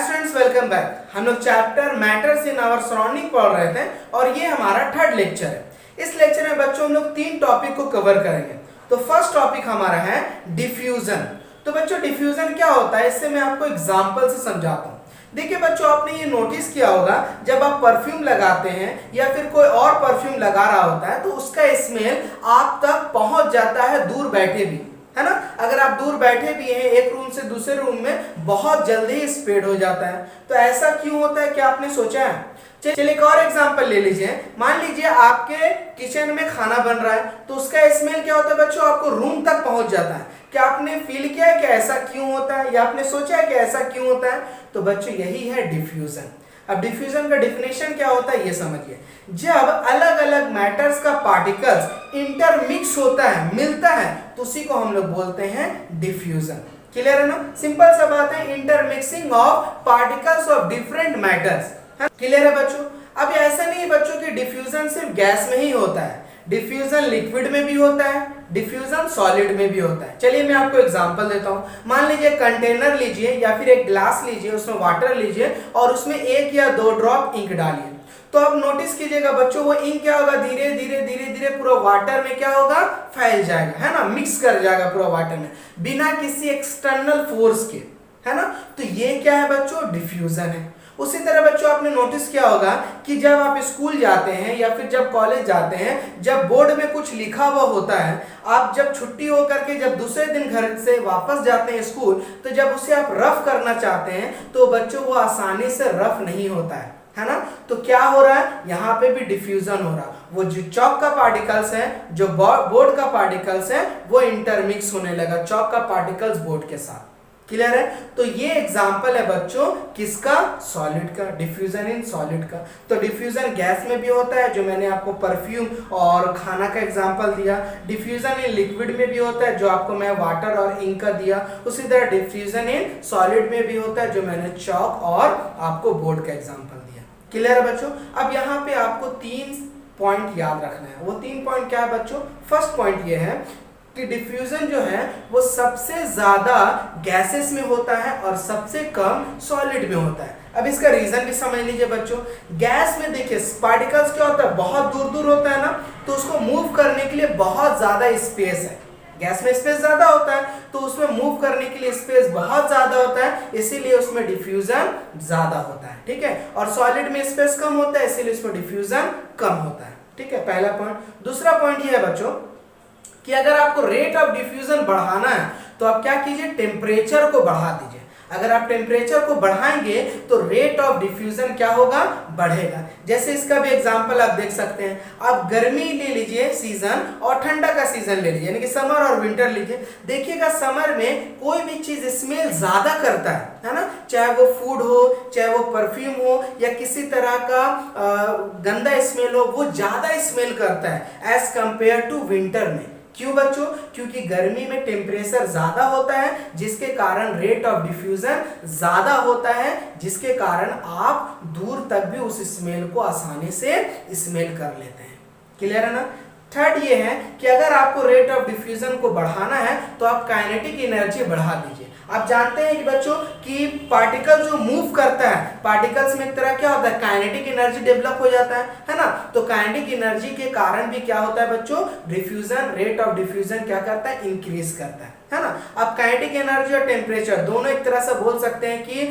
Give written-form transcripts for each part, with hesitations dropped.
Students, welcome back. हम लोग chapter matters in our surrounding पढ़ रहे थे और ये हमारा थर्ड लेक्चर है। इस लेक्चर में बच्चों हम लोग तीन टॉपिक को कवर करेंगे। तो फर्स्ट टॉपिक हमारा है डिफ्यूजन। तो बच्चों डिफ्यूजन क्या होता है, इससे मैं आपको एग्जांपल से समझाता हूँ। देखिए बच्चों, आपने ये नोटिस किया होगा जब आप परफ्यूम लगाते हैं या फिर कोई और परफ्यूम लगा रहा होता है तो उसका स्मेल आप तक पहुंच जाता है दूर बैठे भी, है ना। अगर आप दूर बैठे भी हैं एक रूम से दूसरे रूम में बहुत जल्दी स्प्रेड हो जाता है। तो ऐसा क्यों होता है, क्या आपने सोचा है? चलिए एक और एग्जांपल ले लीजिए। मान लीजिए आपके किचन में खाना बन रहा है तो उसका स्मेल क्या होता है बच्चों, आपको रूम तक पहुंच जाता है। क्या आपने फील किया है कि ऐसा क्यों होता है, या आपने सोचा है कि ऐसा क्यों होता है? तो बच्चों यही है डिफ्यूजन। अब डिफ्यूजन का डेफिनेशन क्या होता है ये समझिए। जब अलग अलग मैटर्स का पार्टिकल्स इंटरमिक्स होता है, मिलता है, तो उसी को हम लोग बोलते हैं डिफ्यूजन। क्लियर है ना? सिंपल सा बात है, intermixing of particles of different matters. Clear है बच्चों? अब ऐसा नहीं है बच्चों कि डिफ्यूजन सिर्फ गैस में ही होता है, डिफ्यूजन लिक्विड में भी होता है, डिफ्यूजन सॉलिड में भी होता है। चलिए मैं आपको एग्जांपल देता हूं। मान लीजिए कंटेनर लीजिए या फिर एक ग्लास लीजिए, उसमें वाटर लीजिए और उसमें 1 या 2 ड्रॉप इंक डालिए। तो अब नोटिस कीजिएगा बच्चों, वो इंक क्या होगा, धीरे धीरे धीरे धीरे पूरा वाटर में क्या होगा, फैल जाएगा, है ना, मिक्स कर जाएगा पूरा वाटर में बिना किसी एक्सटर्नल फोर्स के, है ना। तो ये क्या है बच्चों, डिफ्यूजन है। उसी तरह बच्चों आपने नोटिस किया होगा कि जब आप स्कूल जाते हैं या फिर जब कॉलेज जाते हैं, जब बोर्ड में कुछ लिखा हुआ होता है, आप जब छुट्टी होकर के जब दूसरे दिन घर से वापस जाते हैं स्कूल, तो जब उसे आप रफ करना चाहते हैं तो बच्चों वो आसानी से रफ नहीं होता है ना। तो क्या हो रहा है, यहाँ पे भी डिफ्यूजन हो रहा है। वो जो चॉक का पार्टिकल्स है, जो बोर्ड का पार्टिकल्स है, वो इंटरमिक्स होने लगा चॉक का पार्टिकल्स बोर्ड के साथ। क्लियर है? तो ये एग्जांपल है बच्चों किसका, सॉलिड का, डिफ्यूजन इन सॉलिड का। तो डिफ्यूजन गैस में भी होता है, जो मैंने आपको परफ्यूम और खाना का एग्जांपल दिया। डिफ्यूजन इन लिक्विड में भी होता है, जो आपको मैं वाटर और इंक का दिया। उसी तरह डिफ्यूजन इन सॉलिड में भी होता है, जो मैंने चॉक और आपको बोर्ड का एग्जांपल दिया। क्लियर है बच्चों? अब यहाँ पे आपको 3 पॉइंट याद रखना है। वो 3 पॉइंट क्या है बच्चों? फर्स्ट पॉइंट ये है कि डिफ्यूजन जो है वो सबसे ज्यादा गैसेस में होता है और सबसे कम सॉलिड में होता है। अब इसका रीजन भी समझ लीजिए बच्चों। गैस में देखिए पार्टिकल्स क्या होता है, बहुत दूर दूर होता है ना, तो उसको मूव करने के लिए बहुत ज्यादा स्पेस है। गैस में स्पेस ज्यादा होता है तो उसमें मूव करने के लिए स्पेस बहुत ज्यादा होता है, इसीलिए उसमें डिफ्यूजन ज्यादा होता है। ठीक है? और सॉलिड में स्पेस कम होता है, इसीलिए उसमें डिफ्यूजन कम होता है। ठीक है, पहला पॉइंट। दूसरा पॉइंट ये है बच्चों कि अगर आपको रेट ऑफ डिफ्यूजन बढ़ाना है तो आप क्या कीजिए, टेम्परेचर को बढ़ा दीजिए। अगर आप टेम्परेचर को बढ़ाएंगे तो रेट ऑफ डिफ्यूजन क्या होगा, बढ़ेगा। जैसे इसका भी एग्जांपल आप देख सकते हैं। आप गर्मी ले लीजिए सीजन और ठंडा का सीजन ले लीजिए, यानी कि समर और विंटर लीजिए। देखिएगा समर में कोई भी चीज स्मेल ज्यादा करता है ना, चाहे वो फूड हो, चाहे वो परफ्यूम हो, या किसी तरह का गंदा स्मेल हो, वो ज्यादा स्मेल करता है एज कंपेयर टू विंटर में। क्यों बच्चों? क्योंकि गर्मी में टेम्परेचर ज्यादा होता है, जिसके कारण रेट ऑफ डिफ्यूजन ज्यादा होता है, जिसके कारण आप दूर तक भी उस स्मेल को आसानी से स्मेल कर लेते हैं। क्लियर है ना? थर्ड ये है कि अगर आपको रेट ऑफ डिफ्यूजन को बढ़ाना है तो आप काइनेटिक एनर्जी बढ़ा दीजिए। आप जानते हैं कि बच्चों कि पार्टिकल जो मूव करता है, पार्टिकल्स में एक तरह क्या होता है, काइनेटिक एनर्जी डेवलप हो जाता है ना। तो काइनेटिक एनर्जी के कारण भी क्या होता है बच्चों, डिफ्यूजन, रेट ऑफ डिफ्यूजन क्या करता है, इंक्रीज करता है ना। अब काइनेटिक एनर्जी और टेम्परेचर दोनों एक तरह से बोल सकते हैं कि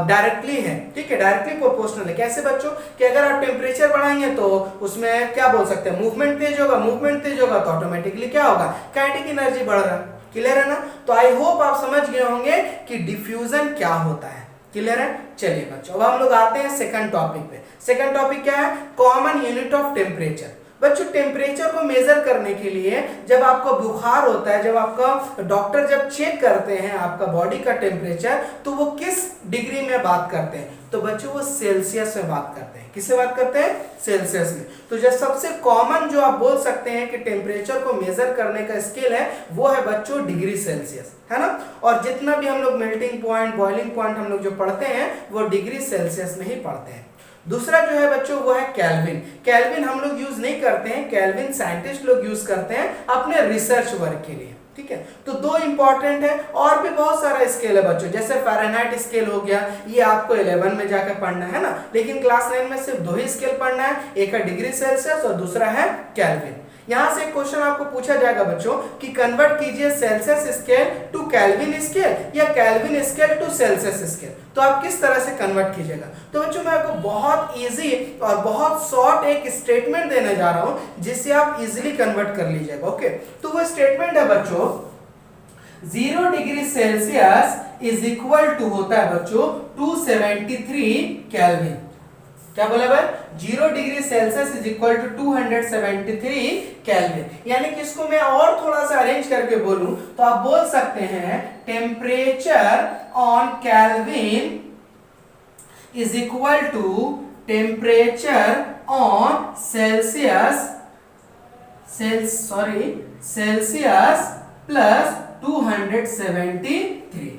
डायरेक्टली है। ठीक है, डायरेक्टली प्रोपोर्शनल है। कैसे बच्चों कि अगर आप टेम्परेचर बढ़ाएंगे तो उसमें क्या बोल सकते हैं, मूवमेंट तेज होगा, मूवमेंट तेज होगा तो ऑटोमेटिकली क्या होगा, काइनेटिक एनर्जी बढ़ रहा है। क्लियर है ना? तो आई होप आप समझ गए होंगे कि डिफ्यूजन क्या होता है। क्लियर है? चलिए बच्चों, अब हम लोग आते हैं सेकंड टॉपिक पे। सेकंड टॉपिक क्या है, कॉमन यूनिट ऑफ टेम्परेचर। बच्चों टेम्परेचर को मेजर करने के लिए जब आपको बुखार होता है, जब आपका डॉक्टर जब चेक करते हैं आपका बॉडी का टेम्परेचर, तो वो किस डिग्री में बात करते हैं? तो बच्चों वो सेल्सियस में बात करते हैं। किससे बात करते हैं? सेल्सियस में। तो जब सबसे कॉमन जो आप बोल सकते हैं कि टेम्परेचर को मेजर करने का स्केल है, वो है बच्चों डिग्री सेल्सियस, है ना। और जितना भी हम लोग मेल्टिंग पॉइंट, बॉइलिंग पॉइंट हम लोग जो पढ़ते हैं वो डिग्री सेल्सियस में ही पढ़ते हैं। दूसरा जो है बच्चों वो है केल्विन। केल्विन हम लोग यूज नहीं करते हैं, केल्विन साइंटिस्ट लोग यूज करते हैं अपने रिसर्च वर्क के लिए। ठीक है। तो दो इंपॉर्टेंट है, और भी बहुत सारा स्केल है बच्चों, जैसे फ़ारेनहाइट स्केल हो गया, ये आपको 11 में जाकर पढ़ना है ना, लेकिन क्लास 9 में सिर्फ दो ही स्केल पढ़ना है, एक है डिग्री सेल्सियस और दूसरा है केल्विन। यहां से एक क्वेश्चन आपको पूछा जाएगा बच्चों कि कन्वर्ट कीजिए Celsius scale to Kelvin scale या Kelvin scale to Celsius scale, तो आप किस तरह से कन्वर्ट कीजिएगा। तो बच्चों मैं आपको बहुत इजी और बहुत शॉर्ट एक स्टेटमेंट देने जा रहा हूं जिससे आप इजीली कन्वर्ट कर लीजिएगा। ओके, तो वो स्टेटमेंट है बच्चों 0 degree Celsius is equal to होता है बच्चों 273 केल्विन। क्या बोला भाई, 0 degree Celsius is equal to 273 kelvin. यानी कि इसको मैं और थोड़ा सा अरेंज करके बोलूं तो आप बोल सकते हैं temperature on kelvin is equal to temperature on Celsius plus 273।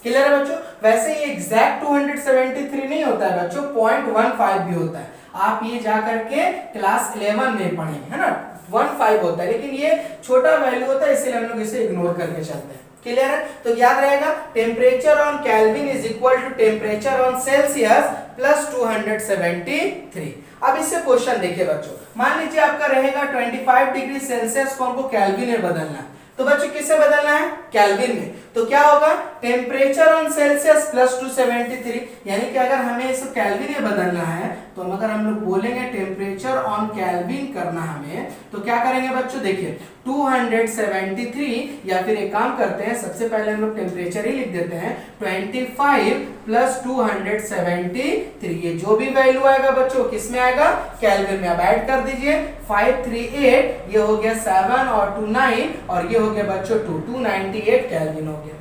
Clear है बच्चों। वैसे ये एग्जैक्ट 273 नहीं होता है बच्चों, 0.15 भी होता है। आप ये जा करके क्लास 11 में पढ़ेंगे, है ना, 15 होता है, लेकिन ये छोटा वैल्यू होता है, इसलिए हम लोग इसे इग्नोर करके चलते हैं। क्लियर है, तो याद रहेगा temperature on kelvin is equal to temperature on Celsius plus 273। अब इससे क्वेश्चन देखिए बच्चों, मान लीजिए आपका रहेगा 25 डिग्री सेल्सियस को हमको केल्विन में बदलना है, तो बच्चों किससे बदलना है, केल्विन में। तो क्या होगा, टेम्परेचर ऑन सेल्सियस प्लस 273, यानी कि अगर हमें इसे केल्विन में बदलना है तो अगर हम लोग बोलेंगे टेम्परेचर ऑन केल्विन करना हमें, तो क्या करेंगे बच्चों, देखिए 273, या फिर एक काम करते हैं, सबसे पहले हम लोग टेम्परेचर ही लिख देते हैं 25 प्लस 273, ये जो भी वैल्यू आएगा बच्चों किस में आएगा, केल्विन में। अब ऐड कर दीजिए 538, ये हो गया 7 और 2 9, और ये हो गया बच्चों 298 केल्विन हो गया।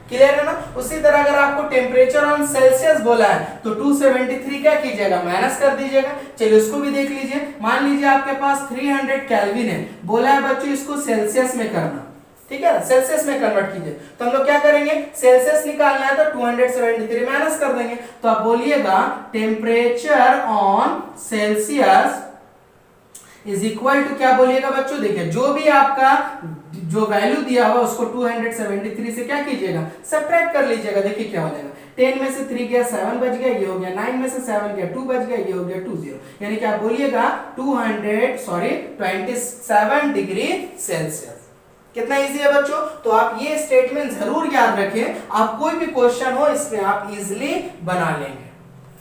क्लियर है ना। उसी तरह अगर आपको टेम्परेचर ऑन सेल्सियस बोला है तो 273 क्या कीजिएगा, माइनस कर दीजिएगा। चलिए उसको भी देख लीजिए, मान लीजिए आपके पास 300 केल्विन है, बोला है बच्चों इसको सेल्सियस में करना, ठीक है, सेल्सियस में कन्वर्ट कीजिए। तो हम लोग क्या करेंगे, सेल्सियस निकालना है तो 273 माइनस कर देंगे, तो आप बोलिएगा temperature on Celsius is equal to क्या बोलिएगा बच्चों, देखिए जो भी आपका जो वैल्यू दिया हुआ उसको 273 से क्या कीजिएगा, सब्ट्रैक्ट कर लीजिएगा। देखिए क्या हो जाएगा, 10 में से 3 गया 7 बच गया, ये हो गया 9 में से 7 गया 2 बच गया, ये हो गया 20, यानी कि आप बोलिएगा 27 डिग्री सेल्सियस। कितना इजी है बच्चों। तो आप ये स्टेटमेंट जरूर याद रखें, आप कोई भी क्वेश्चन हो इसमें आप इजीली बना लेंगे।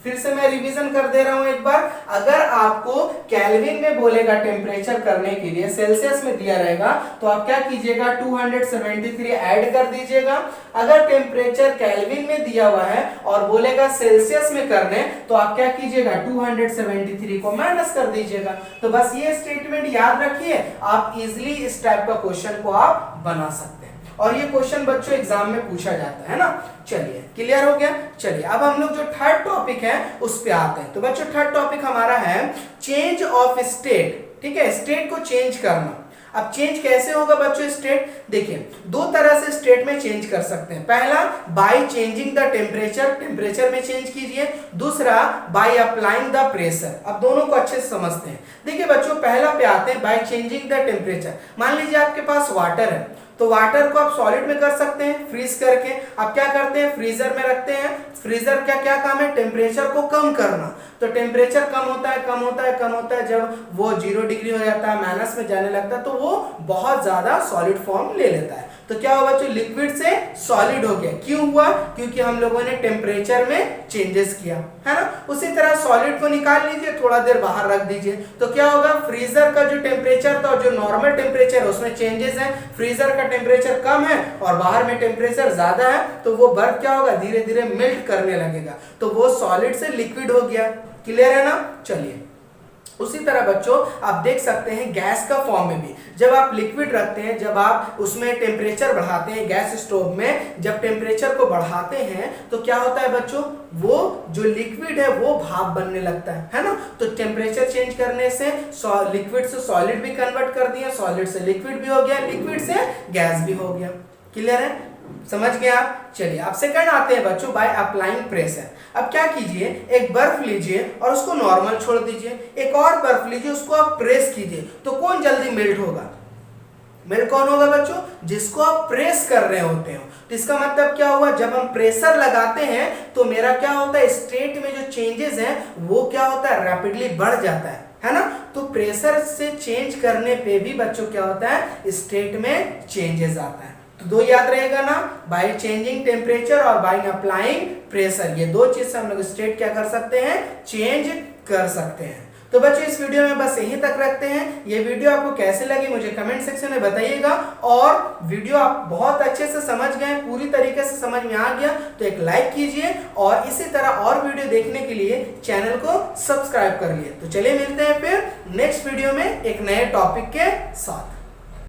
फिर से मैं रिवीजन कर दे रहा हूं एक बार, अगर आपको केल्विन में बोलेगा टेम्परेचर करने के लिए, सेल्सियस में दिया रहेगा, तो आप क्या कीजिएगा 273 ऐड कर दीजिएगा। अगर टेम्परेचर केल्विन में दिया हुआ है और बोलेगा सेल्सियस में करने, तो आप क्या कीजिएगा 273 को माइनस कर दीजिएगा। तो बस ये स्टेटमेंट याद रखिए, आप इजिली इस टाइप का क्वेश्चन को आप बना सकते हैं, और ये क्वेश्चन बच्चों एग्जाम में पूछा जाता है ना। चलिए क्लियर हो गया। चलिए अब हम लोग जो थर्ड टॉपिक है उस पे आते हैं। तो बच्चों थर्ड टॉपिक हमारा है चेंज ऑफ स्टेट, ठीक है, स्टेट को चेंज करना। अब चेंज कैसे होगा बच्चों स्टेट, देखिए दो तरह से स्टेट में चेंज कर सकते हैं। पहला by changing the temperature, temperature में चेंज कीजिए। दूसरा बाय अप्लाइंग द प्रेशर। अब दोनों को अच्छे से समझते हैं। देखिए बच्चों पहला पे आते हैं बाय चेंजिंग द टेम्परेचर। मान लीजिए आपके पास वाटर है, तो वाटर को आप सॉलिड में कर सकते हैं फ्रीज करके। आप क्या करते हैं, फ्रीजर में रखते हैं। फ्रीजर का क्या काम है, टेम्परेचर को कम करना। तो टेम्परेचर कम होता है कम होता है कम होता है, जब वो 0 डिग्री हो जाता है, माइनस में जाने लगता है, तो वो बहुत ज्यादा सॉलिड फॉर्म ले लेता है। तो क्या हुआ बच्चों, लिक्विड से सॉलिड हो गया। क्यों हुआ, क्योंकि हम लोगों ने टेम्परेचर में चेंजेस किया, है ना। उसी तरह सॉलिड को निकाल लीजिए, थोड़ा देर बाहर रख दीजिए, तो क्या होगा, फ्रीजर का जो टेम्परेचर था और जो नॉर्मल टेम्परेचर उसमें चेंजेस है। फ्रीजर का टेम्परेचर कम है और बाहर में टेम्परेचर ज्यादा है, तो वो बर्फ क्या होगा, धीरे धीरे मेल्ट करने लगेगा, तो वो सॉलिड से लिक्विड हो गया। क्लियर है ना। चलिए उसी तरह बच्चों आप देख सकते हैं गैस का फॉर्म में भी, जब आप लिक्विड रखते हैं, जब आप उसमें टेम्परेचर बढ़ाते हैं, गैस स्टोव में जब टेम्परेचर को बढ़ाते हैं, तो क्या होता है बच्चों, वो जो लिक्विड है वो भाप बनने लगता है ना। तो टेम्परेचर चेंज करने से लिक्विड से सॉलिड भी कन्वर्ट कर दिया, सॉलिड से लिक्विड भी हो गया, लिक्विड से गैस भी हो गया। क्लियर है, समझ गए आप। चलिए अब सेकंड आते हैं बच्चों बाय अप्लाइंग प्रेशर। अब क्या कीजिए, एक बर्फ लीजिए और उसको नॉर्मल छोड़ दीजिए, एक और बर्फ लीजिए उसको आप प्रेस कीजिए, तो कौन जल्दी मेल्ट होगा, मेल कौन होगा बच्चों? जिसको आप प्रेस कर रहे होते हो। तो इसका मतलब क्या हुआ, जब हम प्रेशर लगाते हैं तो मेरा क्या होता है, स्टेट में जो चेंजेस हैं वो क्या होता है, रैपिडली बढ़ जाता है ना। तो प्रेशर से चेंज करने पे भी बच्चों क्या होता है, स्टेट में चेंजेस आता है। तो दो याद रहेगा ना, बाय चेंजिंग टेम्परेचर और बाय अप्लाइंग प्रेशर, ये दो चीज से हम लोग स्टेट क्या कर सकते हैं, चेंज कर सकते हैं। तो बच्चों इस वीडियो में बस यहीं तक रखते हैं। ये वीडियो आपको कैसे लगी मुझे कमेंट सेक्शन में बताइएगा, और वीडियो आप बहुत अच्छे से समझ गए, पूरी तरीके से समझ में आ गया तो एक लाइक कीजिए, और इसी तरह और वीडियो देखने के लिए चैनल को सब्सक्राइब कर लिए। तो चलिए मिलते हैं फिर नेक्स्ट वीडियो में एक नए टॉपिक के साथ।